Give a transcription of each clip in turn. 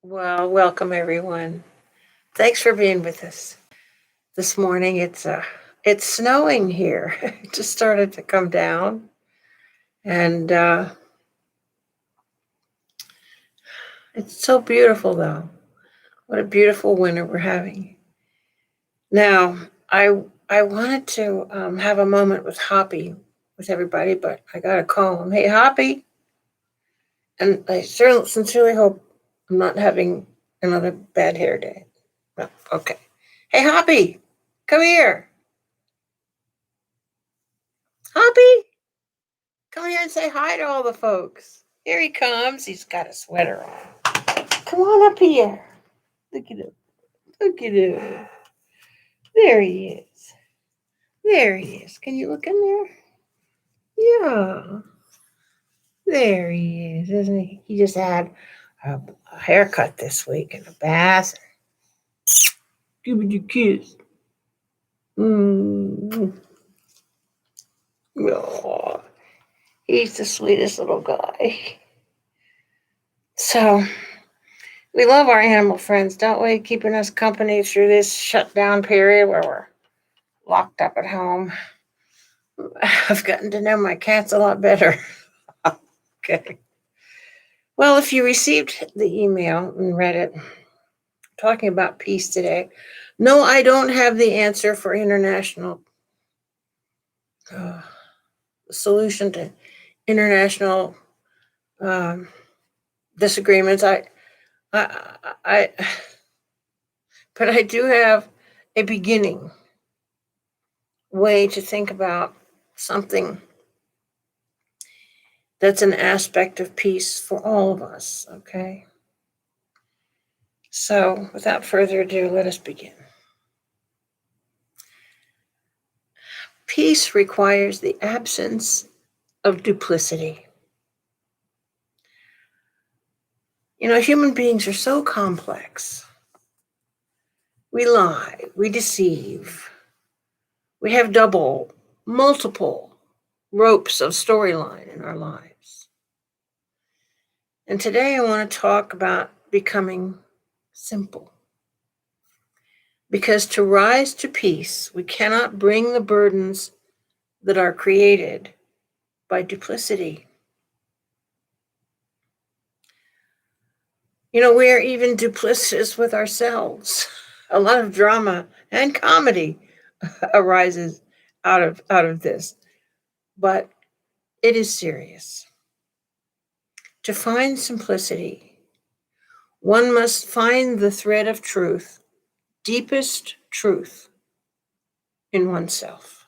Well, welcome everyone. Thanks for being with us this morning. It's snowing here. It just started to come down, and it's so beautiful, though. What a beautiful winter we're having. Now, I wanted to have a moment with Hoppy with everybody, but I got to call him. Hey, Hoppy, and I sincerely hope I'm not having another bad hair day. No, okay. Hey, Hoppy, come here. Hoppy, come here and say hi to all the folks. Here he comes. He's got a sweater on. Come on up here. Look at him. Look at him. There he is. There he is. Can you look in there? Yeah. There he is, isn't he? He just had a haircut this week and a bath. Give me your kiss. Mm. Oh, he's the sweetest little guy. So, we love our animal friends, don't we? Keeping us company through this shutdown period where we're locked up at home. I've gotten to know my cats a lot better. Okay. Well, if you received the email and read it, talking about peace today, no, I don't have the answer for international solution to international um, disagreements. I, I, but I do have a beginning way to think about something that's an aspect of peace for all of us, okay? So, without further ado, let us begin. Peace requires the absence of duplicity. You know, human beings are so complex. We lie, we deceive, we have multiple ropes of storyline in our lives. And today I want to talk about becoming simple. Because to rise to peace, we cannot bring the burdens that are created by duplicity. You know, we are even duplicitous with ourselves. A lot of drama and comedy arises out of this, but it is serious. To find simplicity, one must find the thread of truth, deepest truth in oneself.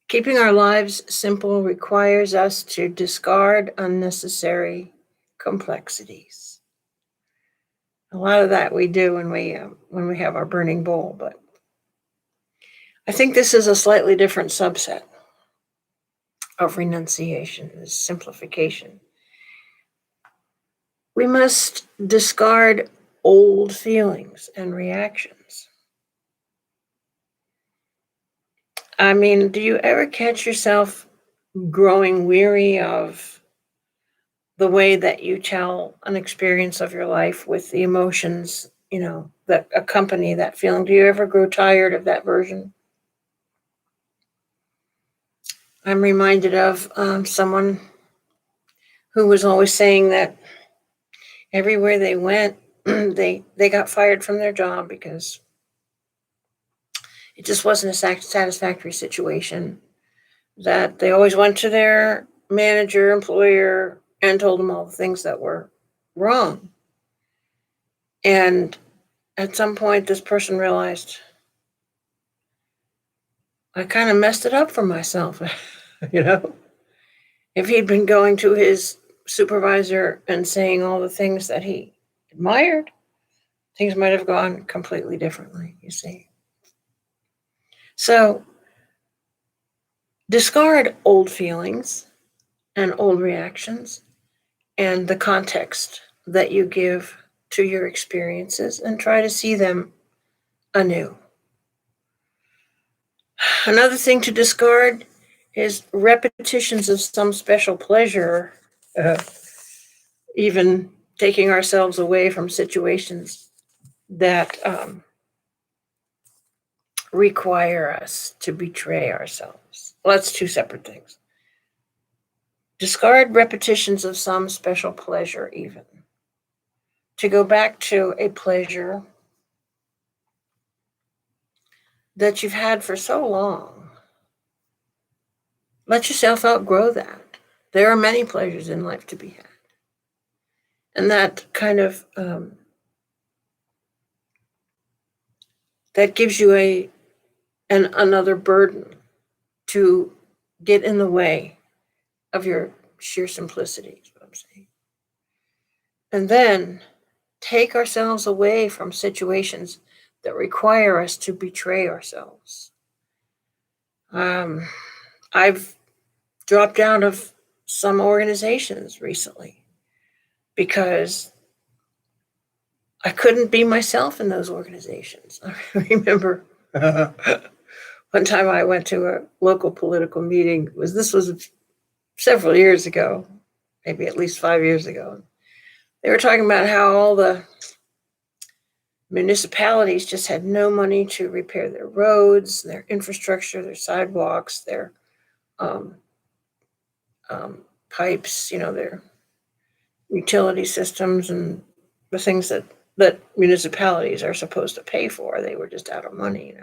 Keeping our lives simple requires us to discard unnecessary complexities. A lot of that we do when we have our burning bowl, but I think this is a slightly different subset of renunciation, is simplification. We must discard old feelings and reactions. I mean, do you ever catch yourself growing weary of the way that you tell an experience of your life with the emotions, that accompany that feeling? Do you ever grow tired of that version? I'm reminded of someone who was always saying that everywhere they went, they got fired from their job because it just wasn't a satisfactory situation. That they always went to their manager, employer, and told them all the things that were wrong. And at some point, this person realized, I kind of messed it up for myself, you know? If he'd been going to his supervisor and saying all the things that he admired, things might have gone completely differently, you see. So, discard old feelings and old reactions and the context that you give to your experiences and try to see them anew. Another thing to discard is repetitions of some special pleasure, even taking ourselves away from situations that require us to betray ourselves. Well, that's two separate things. Discard repetitions of some special pleasure, even. To go back to a pleasure that you've had for so long. Let yourself outgrow that. There are many pleasures in life to be had. And that kind of that gives you another burden to get in the way of your sheer simplicity, is what I'm saying. And then take ourselves away from situations that require us to betray ourselves. I've dropped out of some organizations recently because I couldn't be myself in those organizations. I remember one time I went to a local political meeting. This was several years ago, maybe at least 5 years ago. They were talking about how all the municipalities just had no money to repair their roads, their infrastructure, their sidewalks, their pipes, their utility systems, and the things that municipalities are supposed to pay for. They were just out of money.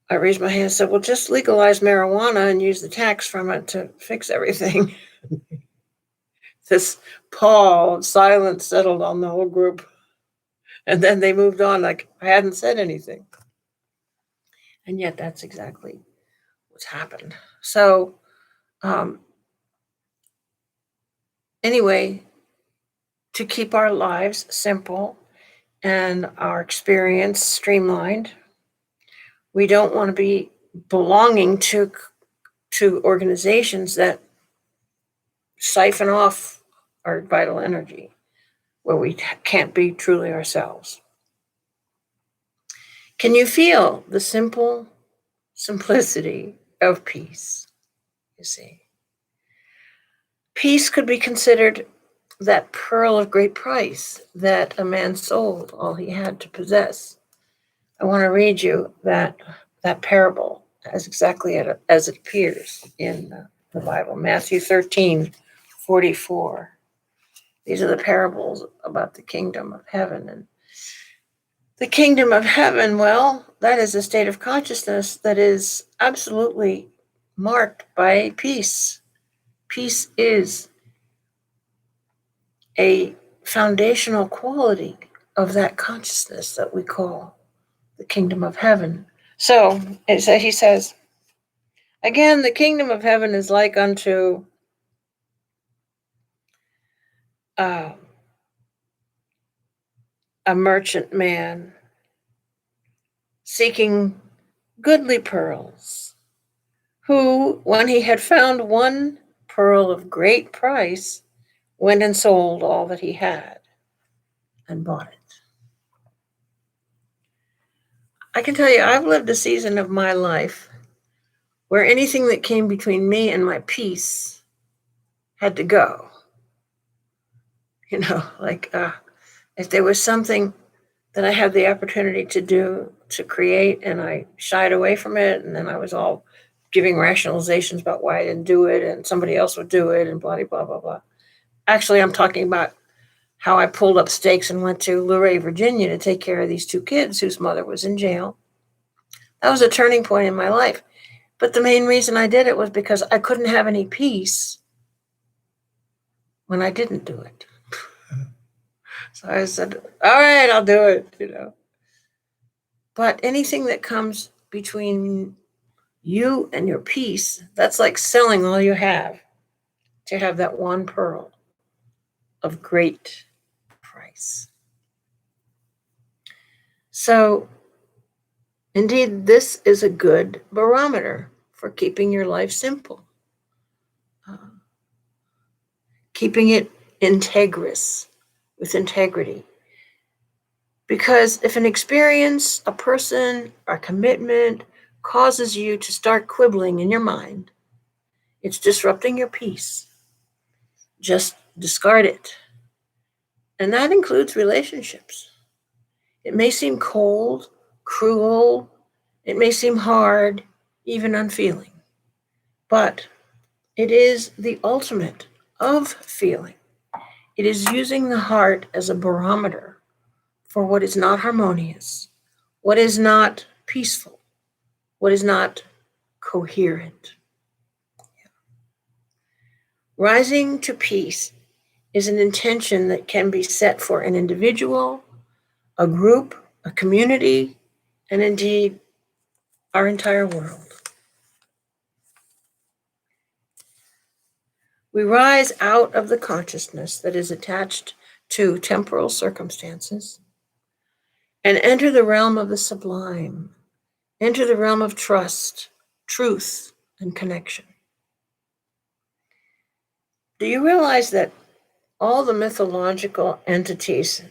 I raised my hand and said, well, just legalize marijuana and use the tax from it to fix everything. This pall of silence settled on the whole group. And then they moved on like I hadn't said anything. And yet that's exactly what's happened. So anyway, to keep our lives simple and our experience streamlined, we don't want to be belonging to organizations that siphon off our vital energy, where we can't be truly ourselves. Can you feel the simple simplicity of peace? You see, peace could be considered that pearl of great price that a man sold all he had to possess. I want to read you that parable as exactly as it appears in the Bible, Matthew 13:44. These are the parables about the kingdom of heaven. And the kingdom of heaven, well, that is a state of consciousness that is absolutely marked by peace. Peace is a foundational quality of that consciousness that we call the kingdom of heaven. So he says, again, the kingdom of heaven is like unto a merchant man seeking goodly pearls, who, when he had found one pearl of great price, went and sold all that he had and bought it. I can tell you, I've lived a season of my life where anything that came between me and my peace had to go. Like if there was something that I had the opportunity to create, and I shied away from it, and then I was all giving rationalizations about why I didn't do it, and somebody else would do it, and blah, blah, blah, blah. Actually, I'm talking about how I pulled up stakes and went to Luray, Virginia to take care of these two kids whose mother was in jail. That was a turning point in my life. But the main reason I did it was because I couldn't have any peace when I didn't do it. So I said, all right, I'll do it, But anything that comes between you and your peace, that's like selling all you have to have that one pearl of great price. So, indeed, this is a good barometer for keeping your life simple. Keeping it integrous, with integrity. Because if an experience, a person, a commitment causes you to start quibbling in your mind, it's disrupting your peace. Just discard it. And that includes relationships. It may seem cold, cruel, it may seem hard, even unfeeling, but it is the ultimate of feeling. It is using the heart as a barometer for what is not harmonious, what is not peaceful, what is not coherent. Rising to peace is an intention that can be set for an individual, a group, a community, and indeed our entire world. We rise out of the consciousness that is attached to temporal circumstances and enter the realm of the sublime, enter the realm of trust, truth, and connection. Do you realize that all the mythological entities,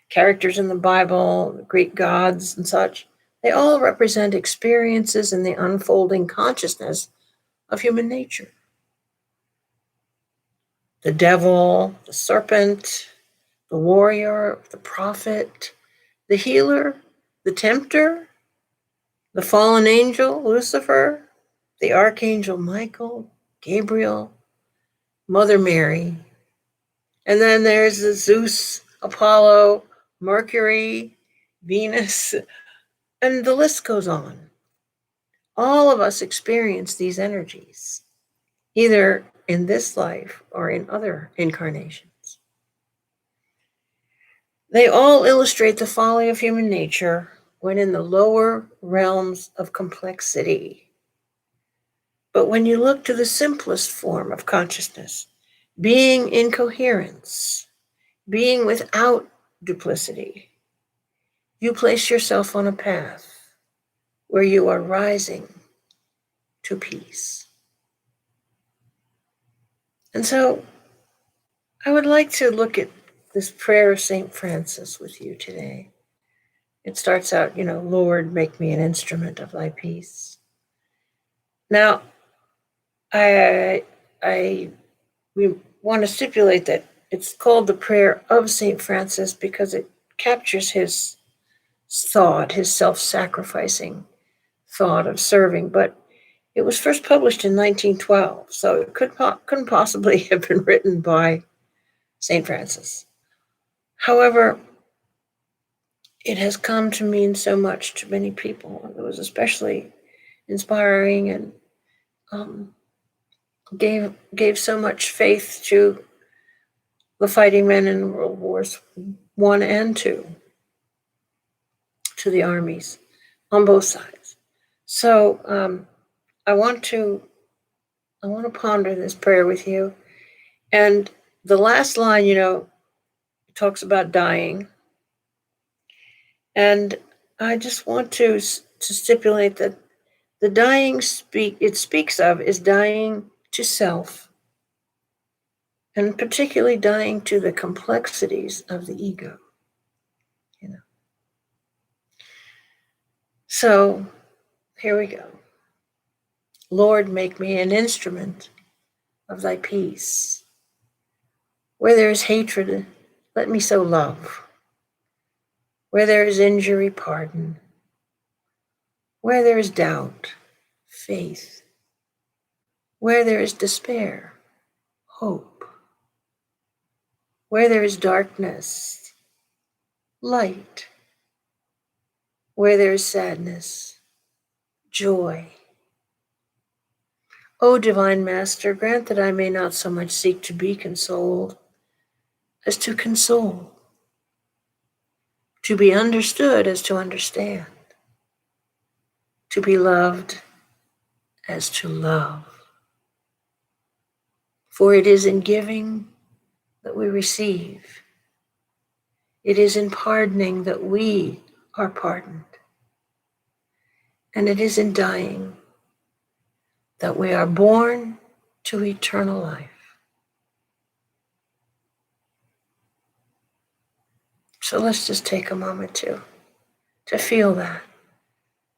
characters in the Bible, the Greek gods and such, they all represent experiences in the unfolding consciousness of human nature? The devil, the serpent, the warrior, the prophet, the healer, the tempter, the fallen angel, Lucifer, the archangel Michael, Gabriel, Mother Mary. And then there's the Zeus, Apollo, Mercury, Venus, and the list goes on. All of us experience these energies, either in this life or in other incarnations. They all illustrate the folly of human nature when in the lower realms of complexity. But when you look to the simplest form of consciousness, being in coherence, being without duplicity, you place yourself on a path where you are rising to peace. And so I would like to look at this prayer of St. Francis with you today. It starts out, Lord, make me an instrument of thy peace. Now, we want to stipulate that it's called the prayer of St. Francis because it captures his thought, his self-sacrificing thought of serving. But it was first published in 1912, so it couldn't possibly have been written by St. Francis. However, it has come to mean so much to many people. It was especially inspiring and gave so much faith to the fighting men in World Wars I and II, to the armies on both sides. So I want to ponder this prayer with you. And the last line, talks about dying. And I just want to stipulate that the dying it speaks of is dying to self, and particularly dying to the complexities of the ego. So here we go. Lord, make me an instrument of thy peace. Where there is hatred, let me sow love. Where there is injury, pardon. Where there is doubt, faith. Where there is despair, hope. Where there is darkness, light. Where there is sadness, joy. O Divine Master, grant that I may not so much seek to be consoled as to console, to be understood as to understand, to be loved as to love. For it is in giving that we receive. It is in pardoning that we are pardoned. And it is in dying that we are born to eternal life. So let's just take a moment to feel that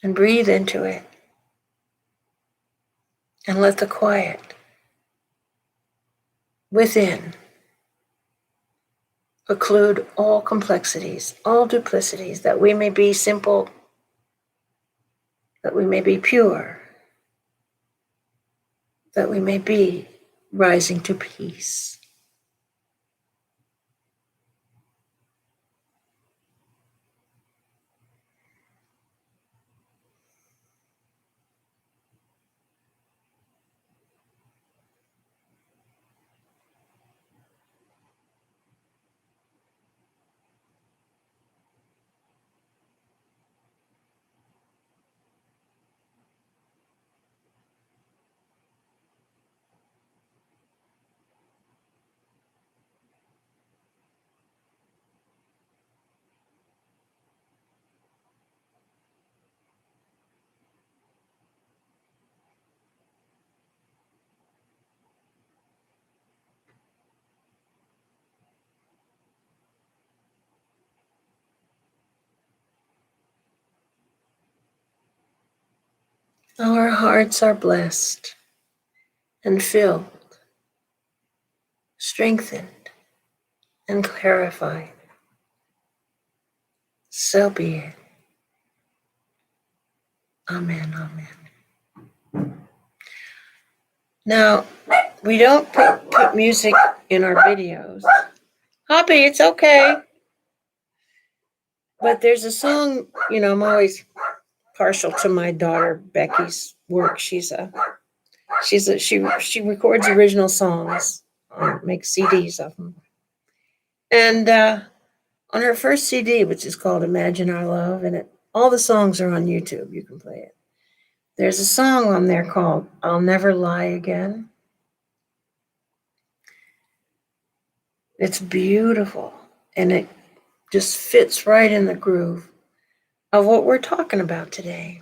and breathe into it and let the quiet within occlude all complexities, all duplicities, that we may be simple, that we may be pure, that we may be rising to peace. Our hearts are blessed and filled, strengthened, and clarified. So be it. Amen, amen. Now, we don't put music in our videos. Hoppy, it's okay. But there's a song, I'm always partial to my daughter Becky's work. She records original songs, makes CDs of them. And on her first CD, which is called Imagine Our Love, and all the songs are on YouTube. You can play it. There's a song on there called I'll Never Lie Again. It's beautiful, and it just fits right in the groove of what we're talking about today.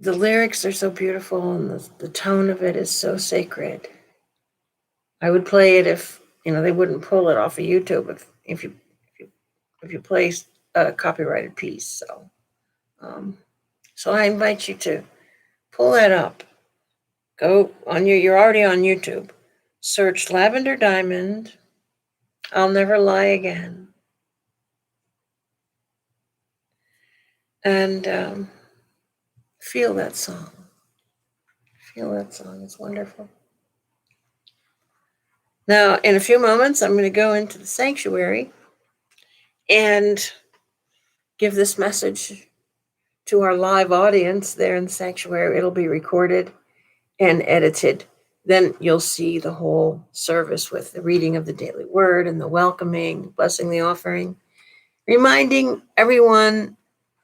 The lyrics are so beautiful, and the tone of it is so sacred. I would play it if they wouldn't pull it off of YouTube if you play a copyrighted piece. So I invite you to pull that up. Go on you're already on YouTube. Search Lavender Diamond, I'll Never Lie Again. And feel that song. Feel that song. It's wonderful. Now, in a few moments, I'm going to go into the sanctuary and give this message to our live audience there in the sanctuary. It'll be recorded and edited. Then you'll see the whole service with the reading of the daily word and the welcoming, blessing the offering, reminding everyone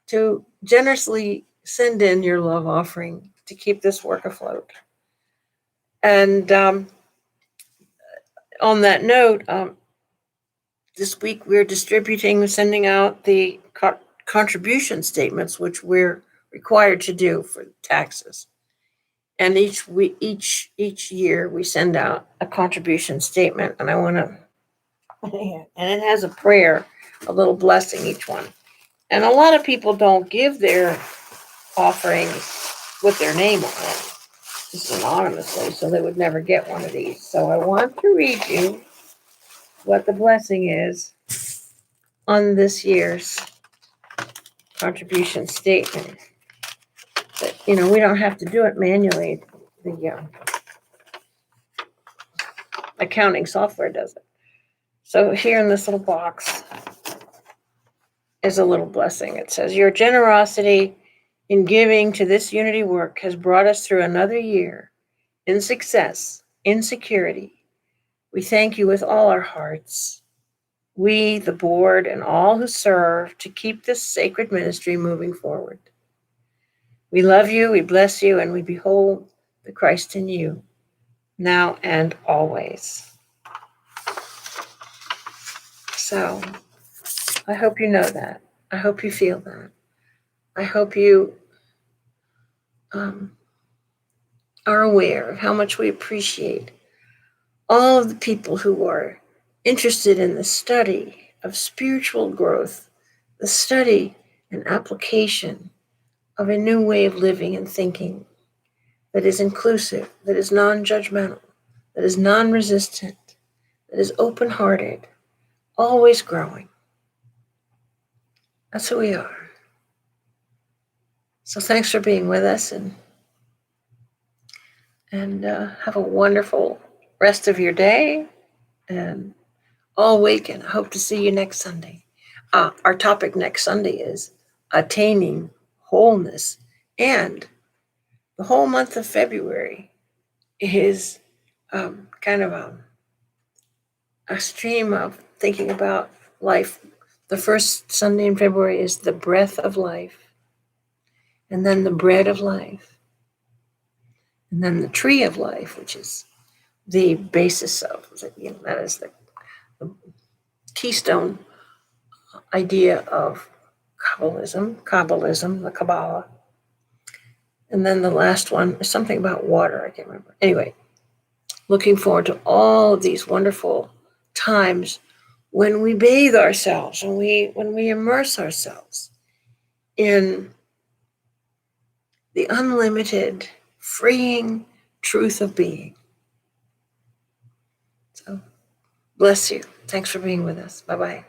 to generously send in your love offering to keep this work afloat. And on that note, this week we're sending out the contribution statements, which we're required to do for taxes. And each year we send out a contribution statement, and and it has a prayer, a little blessing each one. And a lot of people don't give their offerings with their name on it, just anonymously, so they would never get one of these. So I want to read you what the blessing is on this year's contribution statement. But, we don't have to do it manually. The accounting software does it. So here in this little box is a little blessing. It says, your generosity in giving to this unity work has brought us through another year in success, in security. We thank you with all our hearts. We, the board, and all who serve to keep this sacred ministry moving forward. We love you, we bless you, and we behold the Christ in you, now and always. So, I hope you know that. I hope you feel that. I hope you are aware of how much we appreciate all of the people who are interested in the study of spiritual growth, the study and application of a new way of living and thinking that is inclusive, that is non-judgmental, that is non-resistant, that is open-hearted, always growing. That's who we are. So thanks for being with us, and have a wonderful rest of your day and all week, and I hope to see you next Sunday. Our topic next Sunday is attaining wholeness, and the whole month of February is kind of a stream of thinking about life. The first Sunday in February is the breath of life, and then the bread of life, and then the tree of life, which is the basis of, that is the keystone idea of Kabbalism, the Kabbalah. And then the last one is something about water. I can't remember. Anyway, looking forward to all of these wonderful times when we bathe ourselves, when we immerse ourselves in the unlimited, freeing truth of being. So, bless you. Thanks for being with us. Bye-bye.